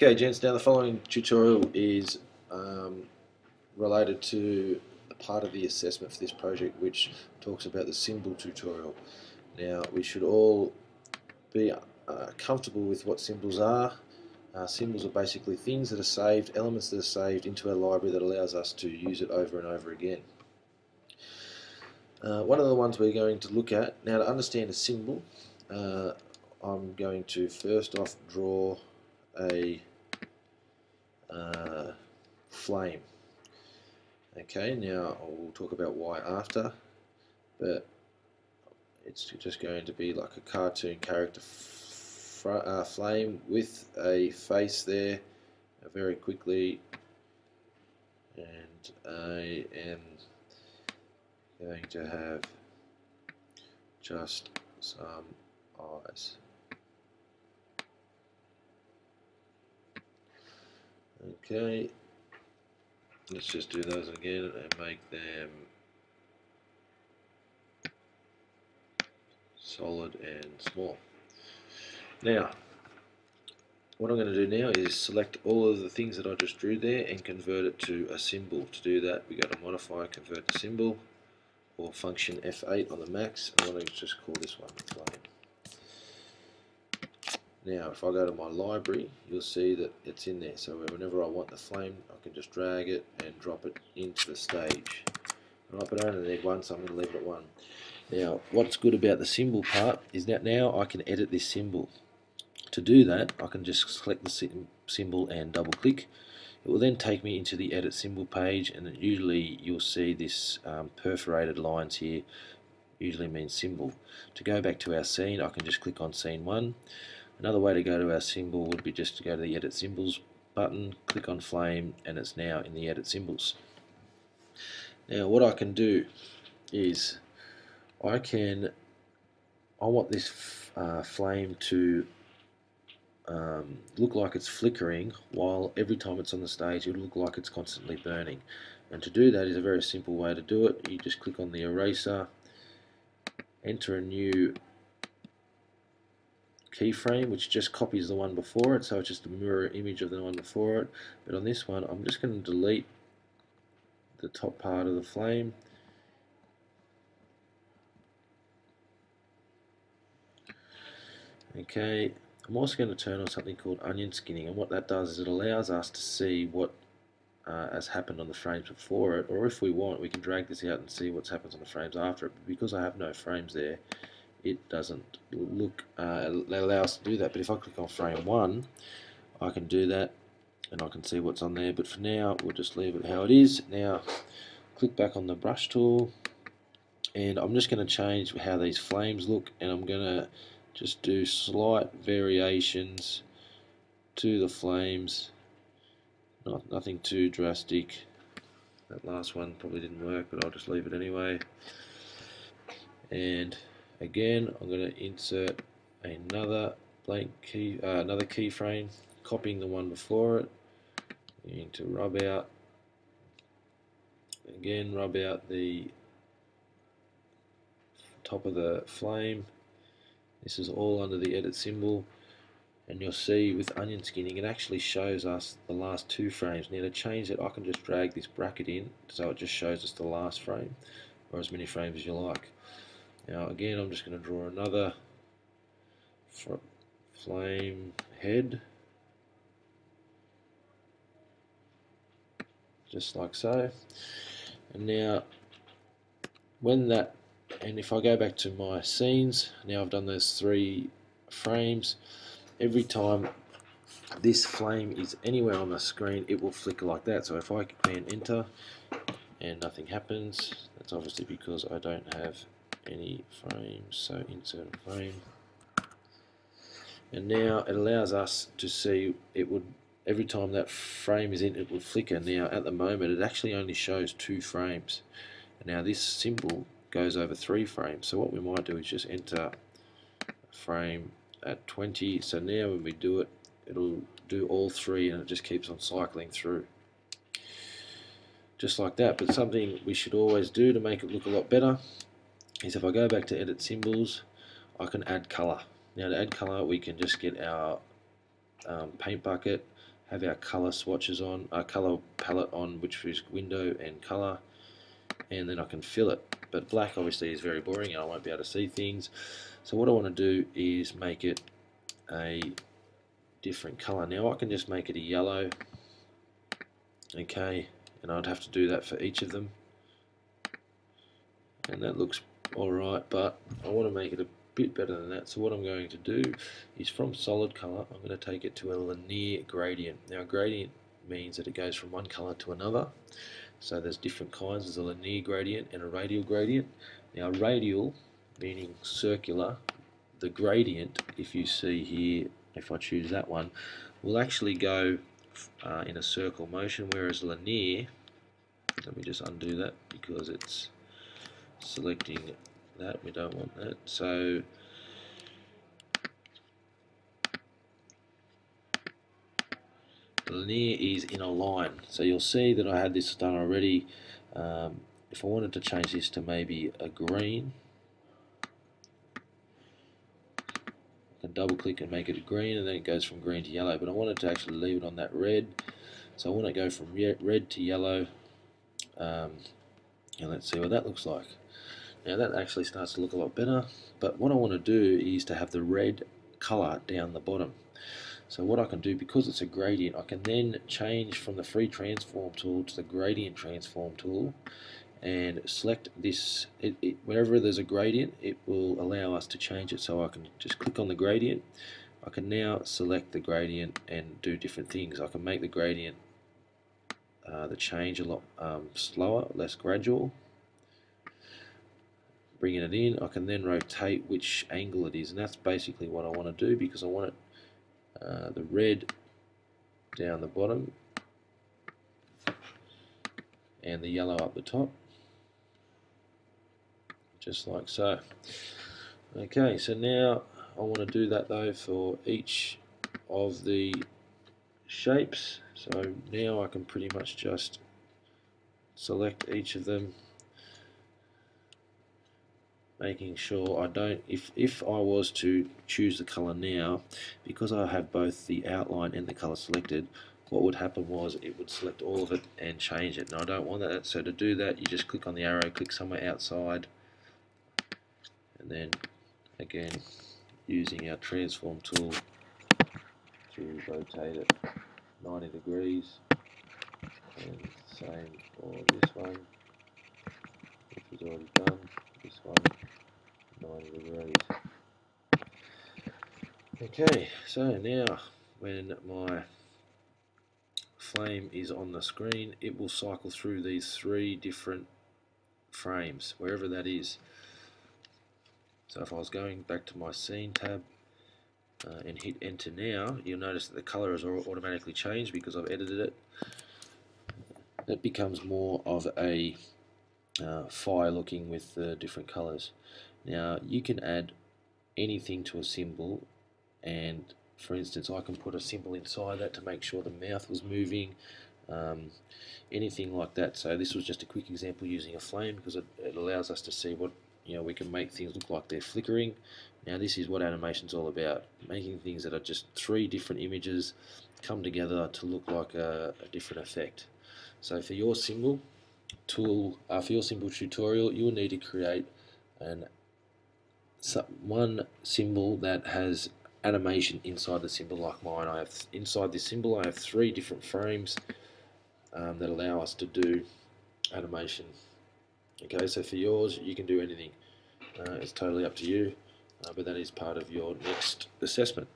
Okay, gents, now the following tutorial is related to a part of the assessment for this project which talks about the symbol tutorial. Now, we should all be comfortable with what symbols are. Symbols are basically things that are saved, elements that are saved into our library that allows us to use it over and over again. One of the ones we're going to look at, now to understand a symbol, I'm going to first off draw a flame. Okay, now we'll talk about why after, but it's just going to be like a cartoon character flame with a face there very quickly, and I am going to have just some eyes. Okay, let's just do those again and make them solid and small. Now, what I'm going to do now is select all of the things that I just drew there and convert it to a symbol. To do that, we go to Modify, Convert to Symbol, or Function F8 on the Macs, and I'm going to just call this one Flame. Now, if I go to my library, you'll see that it's in there. So whenever I want the flame, I can just drag it and drop it into the stage. Right, but I only need one, so I'm going to leave it at 1. Now, what's good about the symbol part is that now I can edit this symbol. To do that, I can just select the symbol and double click. It will then take me into the edit symbol page, and usually you'll see this perforated lines here, usually means symbol. To go back to our scene, I can just click on scene 1. Another way to go to our symbol would be just to go to the edit symbols button, click on flame, and it's now in the edit symbols. Now what I can do is I want this flame to look like it's flickering, while every time it's on the stage it'll look like it's constantly burning. And to do that is a very simple way to do it. You just click on the eraser, enter a new keyframe which just copies the one before it, so it's just a mirror image of the one before it. But on this one I'm just going to delete the top part of the flame. Okay, I'm also going to turn on something called onion skinning, and what that does is it allows us to see what has happened on the frames before it, or if we want we can drag this out and see what's happened on the frames after it. But because I have no frames there, it doesn't look allow us to do that. But if I click on frame 1, I can do that and I can see what's on there. But for now we'll just leave it how it is. Now click back on the brush tool, and I'm just going to change how these flames look, and I'm going to just do slight variations to the flames, nothing too drastic. That last one probably didn't work, but I'll just leave it anyway. And again, I'm going to insert another blank key, another keyframe, copying the one before it. Going to rub out the top of the flame. This is all under the edit symbol, and you'll see with onion skinning it actually shows us the last 2 frames. Now to change it, I can just drag this bracket in so it just shows us the last frame, or as many frames as you like. Now again, I'm just going to draw another flame head, just like so. And now if I go back to my scenes, now I've done those 3 frames, every time this flame is anywhere on the screen it will flicker like that. So if I can enter and nothing happens, that's obviously because I don't have any frames. So insert a frame, and now it allows us to see it would, every time that frame is in, it would flicker. Now at the moment it actually only shows 2 frames. Now this symbol goes over 3 frames, so what we might do is just enter a frame at 20. So now when we do it, it'll do all 3 and it just keeps on cycling through just like that. But something we should always do to make it look a lot better is if I go back to edit symbols, I can add color. Now to add color we can just get our paint bucket, have our colour swatches on, our colour palette on, which is window and colour, and then I can fill it. But black obviously is very boring and I won't be able to see things. So what I want to do is make it a different colour. Now I can just make it a yellow, okay, and I'd have to do that for each of them, and that looks alright, but I want to make it a bit better than that. So what I'm going to do is, from solid colour, I'm going to take it to a linear gradient. Now a gradient means that it goes from one colour to another. So there's different kinds. There's a linear gradient and a radial gradient. Now radial, meaning circular, the gradient, if you see here, if I choose that one, will actually go in a circle motion, whereas linear, let me just undo that because it's selecting that, we don't want that. So linear is in a line. So you'll see that I had this done already. If I wanted to change this to maybe a green, I can double click and make it a green, and then it goes from green to yellow. But I wanted to actually leave it on that red, so I want to go from red to yellow, and let's see what that looks like. Now that actually starts to look a lot better, but what I want to do is to have the red colour down the bottom. So what I can do, because it's a gradient, I can then change from the free transform tool to the gradient transform tool and select this. Wherever there's a gradient, it will allow us to change it. So I can just click on the gradient. I can now select the gradient and do different things. I can make the gradient, the change a lot slower, less gradual. Bringing it in, I can then rotate which angle it is, and that's basically what I want to do, because I want it the red down the bottom and the yellow up the top, just like so. Okay, so now I want to do that though for each of the shapes. So now I can pretty much just select each of them, making sure I don't, if I was to choose the colour now, because I have both the outline and the colour selected, what would happen was it would select all of it and change it. Now I don't want that, so to do that you just click on the arrow, click somewhere outside, and then again using our transform tool to rotate it 90 degrees, and same for this one, which was already done, this one 90 degrees. Okay, so now when my flame is on the screen, it will cycle through these 3 different frames, wherever that is. So if I was going back to my scene tab and hit enter now, you'll notice that the colour has automatically changed because I've edited it. It becomes more of a fire looking with different colours. Now you can add anything to a symbol, and for instance I can put a symbol inside that to make sure the mouth was moving, anything like that. So this was just a quick example using a flame, because it allows us to see what, we can make things look like they're flickering. Now this is what animation's all about, making things that are just 3 different images come together to look like a different effect. So for your symbol tool, for your symbol tutorial, you will need to create one symbol that has animation inside the symbol, like mine. I have inside this symbol I have 3 different frames that allow us to do animation. Okay, so for yours you can do anything. It's totally up to you, but that is part of your next assessment.